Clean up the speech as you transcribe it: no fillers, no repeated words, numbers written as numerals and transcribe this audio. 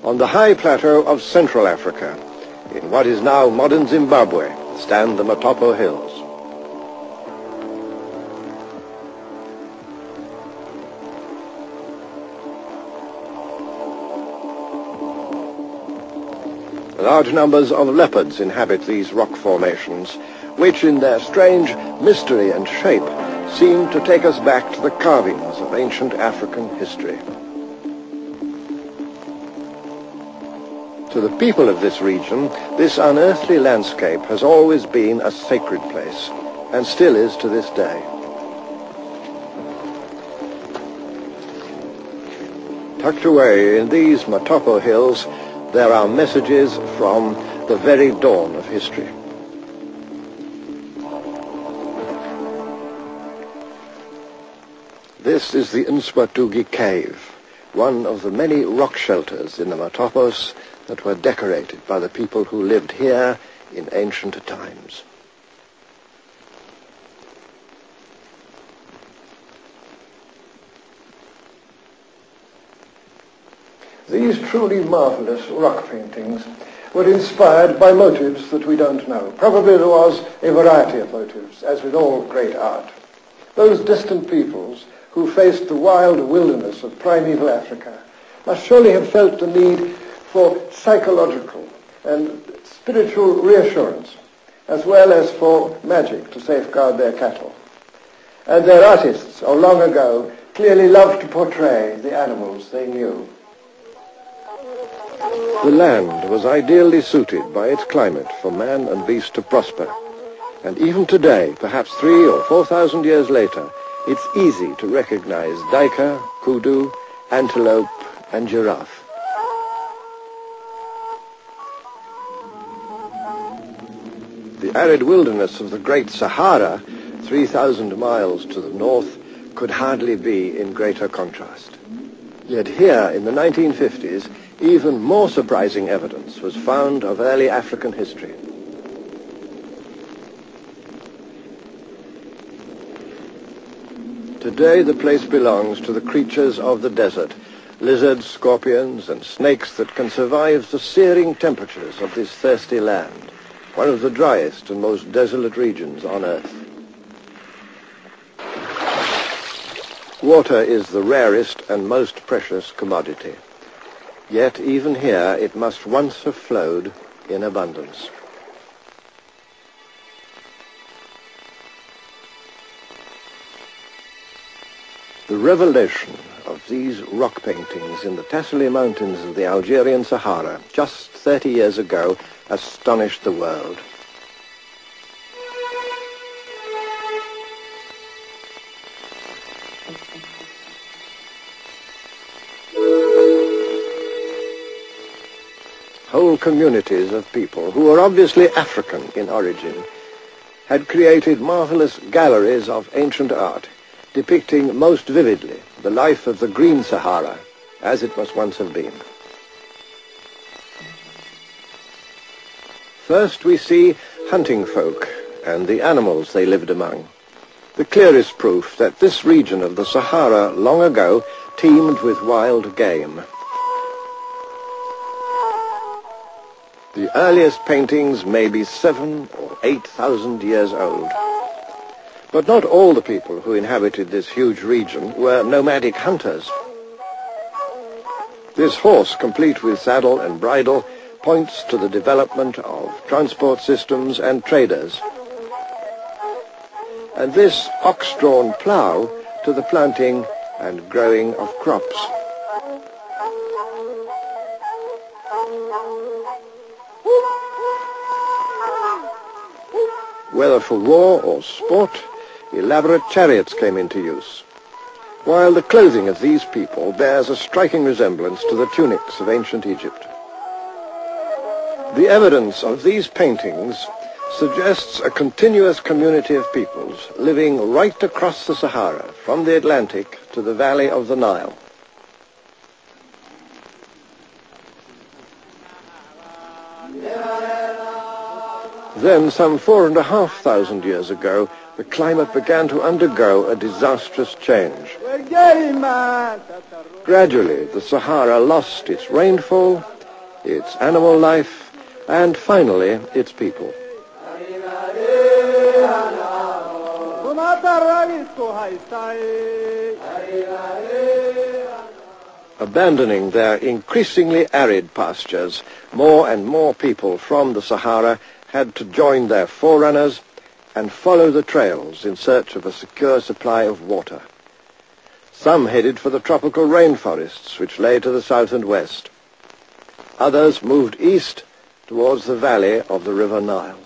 On the high plateau of Central Africa, in what is now modern Zimbabwe, stand the Matopo Hills. Large numbers of leopards inhabit these rock formations, which in their strange mystery and shape seem to take us back to the carvings of ancient African history. To the people of this region, this unearthly landscape has always been a sacred place, and still is to this day. Tucked away in these Matopo hills, there are messages from the very dawn of history. This is the Nswatugi Cave, one of the many rock shelters in the Matopos that were decorated by the people who lived here in ancient times. These truly marvelous rock paintings were inspired by motives that we don't know. Probably there was a variety of motives, as with all great art. Those distant peoples who faced the wild wilderness of primeval Africa must surely have felt the need for psychological and spiritual reassurance, as well as for magic to safeguard their cattle. And their artists of long ago clearly loved to portray the animals they knew. The land was ideally suited by its climate for man and beast to prosper. And even today, perhaps 3,000 or 4,000 years later, it's easy to recognize duiker, kudu, antelope, and giraffe. The arid wilderness of the Great Sahara, 3,000 miles to the north, could hardly be in greater contrast. Yet here, in the 1950s, even more surprising evidence was found of early African history. Today the place belongs to the creatures of the desert, lizards, scorpions, and snakes that can survive the searing temperatures of this thirsty land, one of the driest and most desolate regions on Earth. Water is the rarest and most precious commodity. Yet even here it must once have flowed in abundance. The revelation of these rock paintings in the Tassili Mountains of the Algerian Sahara just 30 years ago astonished the world. Whole communities of people who were obviously African in origin had created marvelous galleries of ancient art depicting most vividly the life of the Green Sahara as it must once have been. First we see hunting folk and the animals they lived among, the clearest proof that this region of the Sahara long ago teemed with wild game. The earliest paintings may be 7,000 or 8,000 years old. But not all the people who inhabited this huge region were nomadic hunters. This horse, complete with saddle and bridle, points to the development of transport systems and traders. And this ox-drawn plough to the planting and growing of crops. Whether for war or sport, elaborate chariots came into use, while the clothing of these people bears a striking resemblance to the tunics of ancient Egypt. The evidence of these paintings suggests a continuous community of peoples living right across the Sahara, from the Atlantic to the valley of the Nile. Then, some 4,500 years ago, the climate began to undergo a disastrous change. Gradually, the Sahara lost its rainfall its animal life, and finally, its people. Abandoning their increasingly arid pastures, more and more people from the Sahara had to join their forerunners and follow the trails in search of a secure supply of water. Some headed for the tropical rainforests which lay to the south and west. Others moved east towards the valley of the River Nile.